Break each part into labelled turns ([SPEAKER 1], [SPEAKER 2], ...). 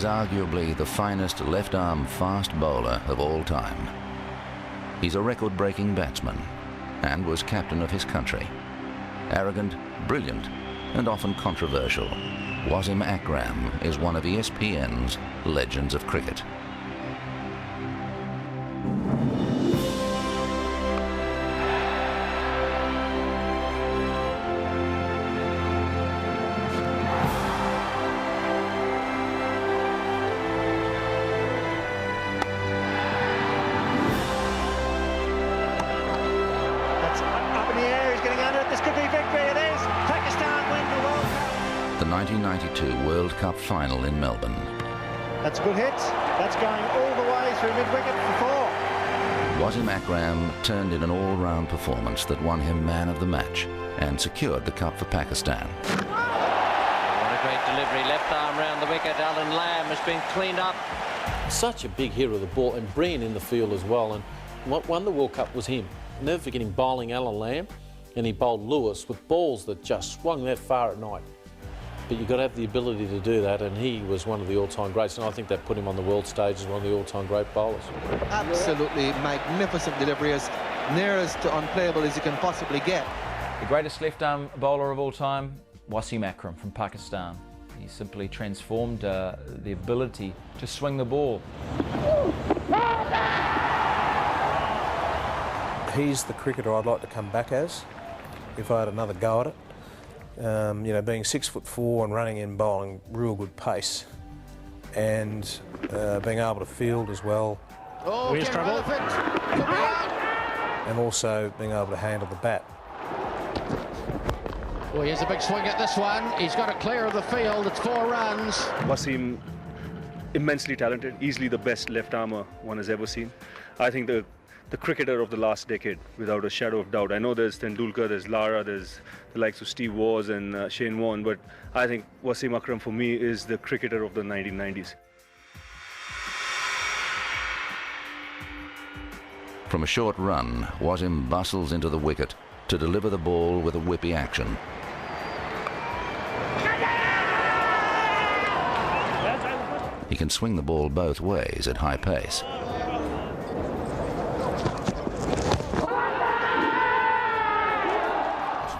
[SPEAKER 1] is arguably the finest left-arm fast bowler of all time. He's a record-breaking batsman and was captain of his country. Arrogant, brilliant, and often controversial, Wasim Akram is one of ESPN's legends of cricket. The 1992 World Cup final in Melbourne.
[SPEAKER 2] That's a good hit. That's going all the way through mid-wicket for 4.
[SPEAKER 1] Wasim Akram turned in an all-round performance that won him man of the match and secured the cup for Pakistan.
[SPEAKER 3] What a great delivery. Left arm round the wicket. Alan Lamb has been cleaned up.
[SPEAKER 4] Such a big hitter of the ball, and brilliant in the field as well. And what won the World Cup was him. Never forgetting bowling Alan Lamb, and he bowled Lewis with balls that just swung that far at night. But you've got to have the ability to do that, and he was one of the all-time greats, and I think that put him on the world stage as one of the all-time great bowlers.
[SPEAKER 5] Absolutely magnificent delivery, as near as to unplayable as you can possibly get.
[SPEAKER 6] The greatest left-arm bowler of all time, Wasim Akram from Pakistan. He simply transformed the ability to swing the ball.
[SPEAKER 7] He's the cricketer I'd like to come back as, if I had another go at it. You know, being 6'4" and running in bowling real good pace, and being able to field as well.
[SPEAKER 2] Oh, here's trouble.
[SPEAKER 7] And also being able to handle the bat.
[SPEAKER 8] Oh, here's a big swing at this one. He's got it clear of the field. It's 4 runs.
[SPEAKER 9] Wasim, immensely talented, easily the best left armer one has ever seen. I think the cricketer of the last decade, without a shadow of doubt. I know there's Tendulkar, there's Lara, there's the likes of Steve Waugh and Shane Warne, but I think Wasim Akram for me is the cricketer of the 1990s.
[SPEAKER 1] From a short run, Wasim bustles into the wicket to deliver the ball with a whippy action. He can swing the ball both ways at high pace.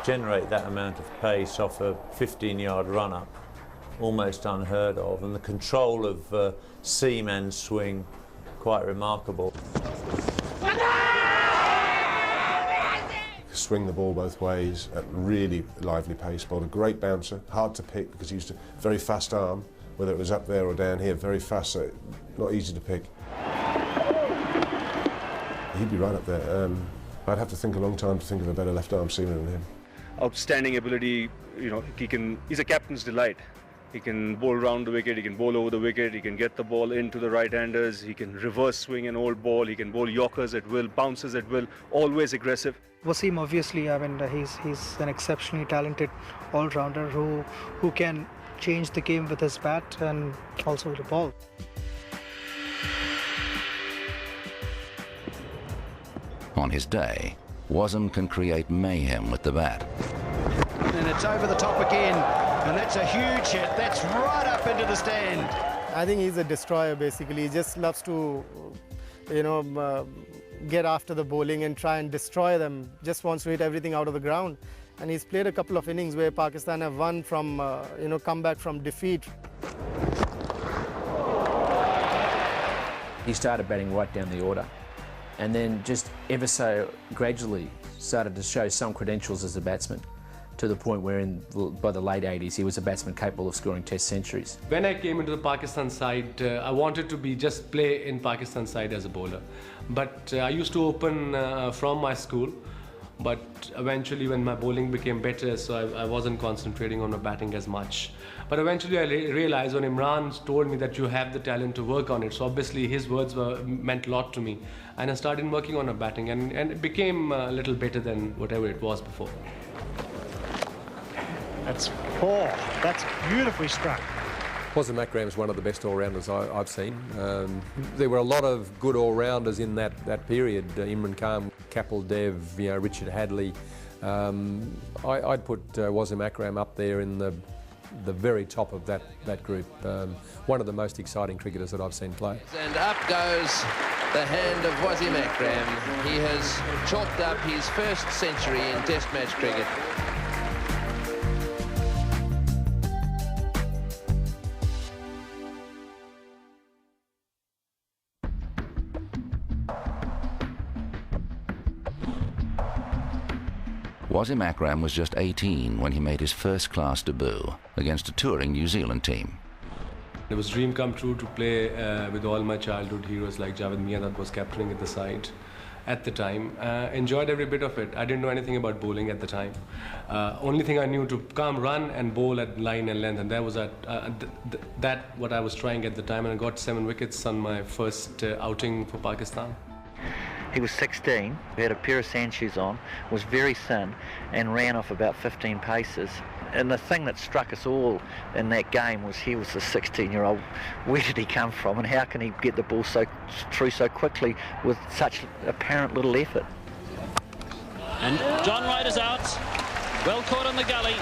[SPEAKER 10] Generate that amount of pace off a 15-yard run-up, almost unheard of, and the control of seaman swing, quite remarkable.
[SPEAKER 11] Swing the ball both ways at really lively pace, bowled a great bouncer, hard to pick because he used a very fast arm, whether it was up there or down here, very fast, so not easy to pick. He'd be right up there. I'd have to think a long time to think of a better left-arm seaman than him.
[SPEAKER 9] Outstanding ability, you know, he's a captain's delight. He can bowl round the wicket, he can bowl over the wicket, he can get the ball into the right-handers, he can reverse swing an old ball, he can bowl yorkers at will, bounces at will, always aggressive.
[SPEAKER 2] Wasim, obviously, I mean, he's an exceptionally talented all-rounder who can change the game with his bat and also with the ball.
[SPEAKER 1] On his day, Wasim can create mayhem with the bat.
[SPEAKER 8] And it's over the top again, and that's a huge hit. That's right up into the stand.
[SPEAKER 12] I think he's a destroyer, basically. He just loves to, get after the bowling and try and destroy them. Just wants to hit everything out of the ground. And he's played a couple of innings where Pakistan have won from, come back from defeat.
[SPEAKER 13] He started batting right down the order, and then just ever so gradually started to show some credentials as a batsman, to the point where by the late 80s he was a batsman capable of scoring Test centuries.
[SPEAKER 14] When I came into the Pakistan side, I wanted to just play in Pakistan side as a bowler. But I used to open from my school, but eventually when my bowling became better, so I wasn't concentrating on my batting as much. But eventually I realized when Imran told me that you have the talent to work on it, so obviously his words meant a lot to me. And I started working on my batting, and it became a little better than whatever it was before.
[SPEAKER 2] That's 4. That's beautifully struck.
[SPEAKER 7] Wasim Akram is one of the best all-rounders I've seen. There were a lot of good all-rounders in that period. Imran Khan, Kapil Dev, Richard Hadley. I'd put Wasim Akram up there in the
[SPEAKER 15] the very top of that group. One of the most exciting cricketers that I've seen play.
[SPEAKER 3] And up goes the hand of Wasim Akram. He has chalked up his first century in Test match cricket.
[SPEAKER 1] Wasim Akram was just 18 when he made his first-class debut against a touring New Zealand team.
[SPEAKER 14] It was a dream come true to play with all my childhood heroes like Javed Mian, that was captaining at the side at the time. Enjoyed every bit of it. I didn't know anything about bowling at the time. Only thing I knew to come, run and bowl at line and length, and that was what I was trying at the time, and I got 7 wickets on my first outing for Pakistan.
[SPEAKER 16] He was 16, had a pair of sand shoes on, was very thin and ran off about 15 paces. And the thing that struck us all in that game was he was a 16-year-old. Where did he come from, and how can he get the ball through so quickly with such apparent little effort?
[SPEAKER 17] And John Wright is out. Well caught on the gully.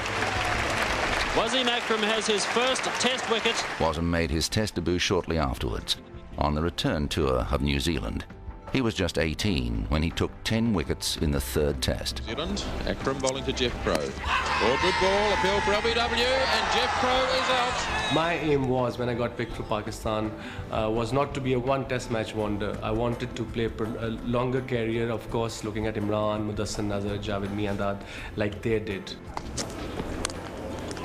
[SPEAKER 17] Wasim Akram has his first Test wicket.
[SPEAKER 1] Wasim made his Test debut shortly afterwards on the return tour of New Zealand. He was just 18 when he took 10 wickets in the 3rd Test.
[SPEAKER 18] New Zealand, Akram bowling to Jeff Crow. Oh, good ball, appeal for LBW, and Jeff Crow is out.
[SPEAKER 14] My aim was, when I got picked for Pakistan, was not to be a one Test match wonder. I wanted to play a longer career, of course, looking at Imran, Mudassir Nazar, Javed Mian, like they did.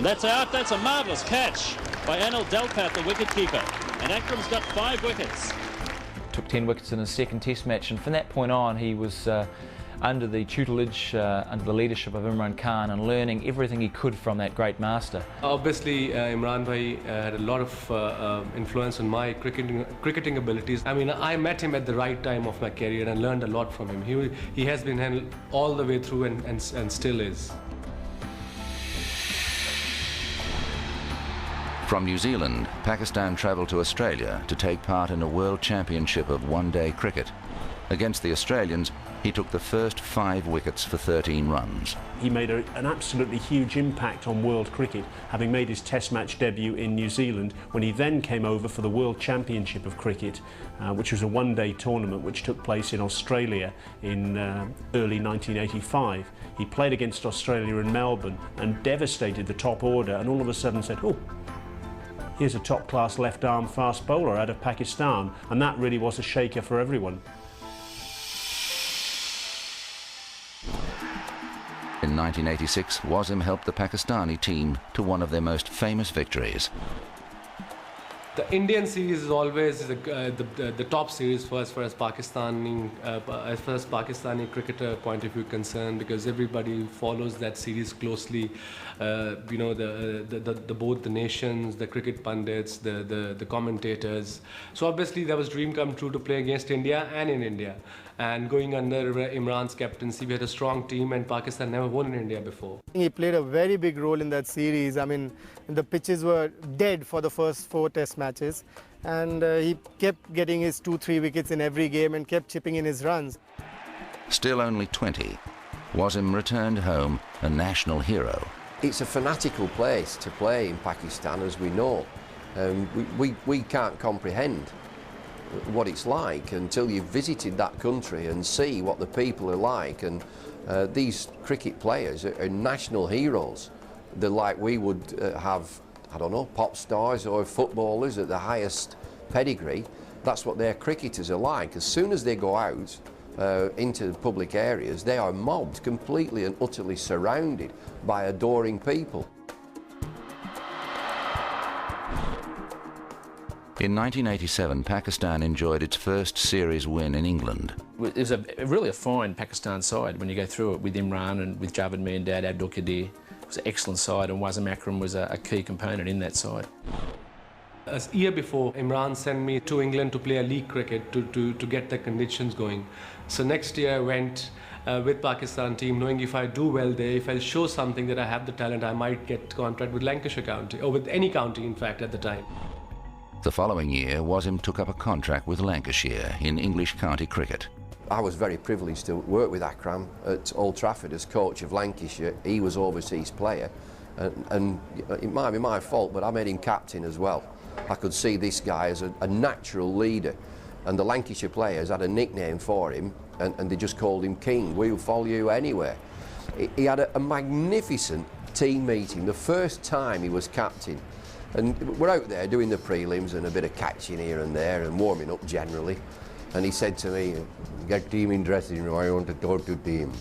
[SPEAKER 17] That's out. That's a marvellous catch by Anil Delpat, the wicketkeeper. And Akram's got 5 wickets.
[SPEAKER 6] Took 10 wickets in his second Test match, and from that point on he was under the tutelage, under the leadership of Imran Khan, and learning everything he could from that great master.
[SPEAKER 14] Obviously Imran Bhai had a lot of influence on my cricketing abilities. I mean, I met him at the right time of my career and learned a lot from him. He has been handled all the way through and still is.
[SPEAKER 1] From New Zealand, Pakistan travelled to Australia to take part in a World Championship of one-day cricket. Against the Australians, he took the first 5 wickets for 13 runs.
[SPEAKER 19] He made an absolutely huge impact on world cricket, having made his Test match debut in New Zealand, when he then came over for the World Championship of Cricket, which was a one-day tournament which took place in Australia in early 1985. He played against Australia in Melbourne and devastated the top order, and all of a sudden said, oh, here's a top-class left-arm fast bowler out of Pakistan, and that really was a shaker for everyone.
[SPEAKER 1] In 1986, Wasim helped the Pakistani team to one of their most famous victories.
[SPEAKER 14] The Indian series is always the top series for us, as far as Pakistani cricketer point of view concerned, because everybody follows that series closely. You know, both the nations, the cricket pundits, the commentators. So obviously that was dream come true to play against India and in India. And going under Imran's captaincy, we had a strong team, and Pakistan never won in India before.
[SPEAKER 12] He played a very big role in that series. I mean, the pitches were dead for the first 4 Test matches, and he kept getting his 2-3 wickets in every game and kept chipping in his runs.
[SPEAKER 1] Still only 20, Wasim returned home a national hero.
[SPEAKER 20] It's a fanatical place to play in Pakistan, as we know. We can't comprehend what it's like until you've visited that country and see what the people are like. And these cricket players are national heroes. They're like we would have, I don't know, pop stars or footballers at the highest pedigree. That's what their cricketers are like. As soon as they go out into public areas, they are mobbed, completely and utterly surrounded by adoring people.
[SPEAKER 1] In 1987, Pakistan enjoyed its first series win in England.
[SPEAKER 13] It was really a fine Pakistan side when you go through it, with Imran and with Javed Mian, Abdul Qadir. It was an excellent side, and Wasim Akram was a key component in that side.
[SPEAKER 14] A year before, Imran sent me to England to play a league cricket to get the conditions going. So next year I went with Pakistan team, knowing if I do well there, if I show something that I have the talent, I might get contract with Lancashire County, or with any county in fact at the time.
[SPEAKER 1] The following year, Wasim took up a contract with Lancashire in English county cricket.
[SPEAKER 20] I was very privileged to work with Akram at Old Trafford as coach of Lancashire. He was overseas player, And it might be my fault, but I made him captain as well. I could see this guy as a natural leader, and the Lancashire players had a nickname for him, and they just called him King. We'll follow you anywhere. He had a magnificent team meeting, the first time he was captain. And we're out there doing the prelims and a bit of catching here and there and warming up generally. And he said to me, "Get team in dressing room, I want to talk to team."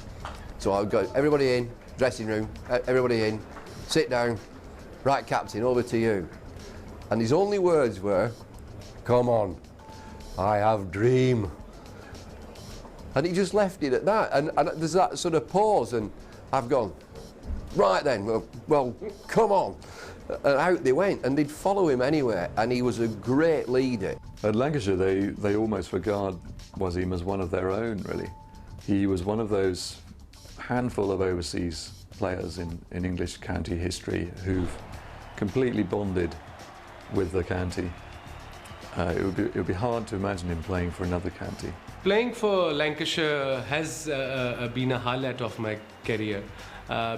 [SPEAKER 20] So I got everybody in, dressing room, everybody in, sit down, right captain, over to you. And his only words were, "Come on, I have dream." And he just left it at that. And there's that sort of pause, and I've gone, right then, well, come on. And out they went, and they'd follow him anywhere, and he was a great leader.
[SPEAKER 21] At Lancashire, they almost regard Wasim as one of their own, really. He was one of those handful of overseas players in English county history who've completely bonded with the county. It would be hard to imagine him playing for another county.
[SPEAKER 14] Playing for Lancashire has been a highlight of my career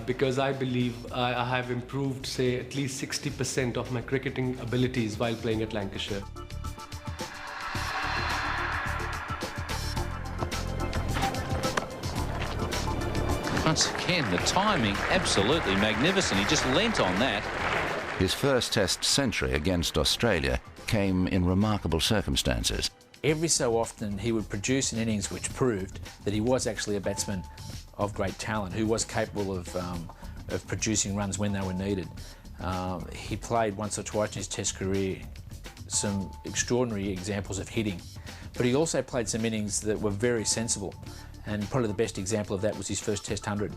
[SPEAKER 14] because I believe I have improved, say, at least 60% of my cricketing abilities while playing at Lancashire.
[SPEAKER 22] Once again, the timing absolutely magnificent. He just leant on that.
[SPEAKER 1] His first Test century against Australia came in remarkable circumstances.
[SPEAKER 13] Every so often he would produce an innings which proved that he was actually a batsman of great talent, who was capable of producing runs when they were needed. He played once or twice in his Test career some extraordinary examples of hitting, but he also played some innings that were very sensible, and probably the best example of that was his first Test 100,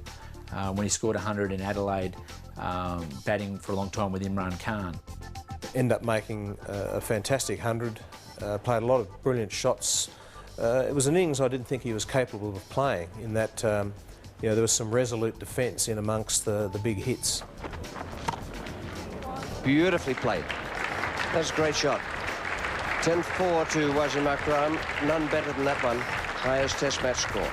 [SPEAKER 13] when he scored 100 in Adelaide, batting for a long time with Imran Khan.
[SPEAKER 7] Ended up making a fantastic 100, played a lot of brilliant shots. It was an innings I didn't think he was capable of playing, in that you know, there was some resolute defence in amongst the big hits.
[SPEAKER 23] Beautifully played. That's a great shot. 10-4 to Wasim Akram. None better than that one. Highest Test match score.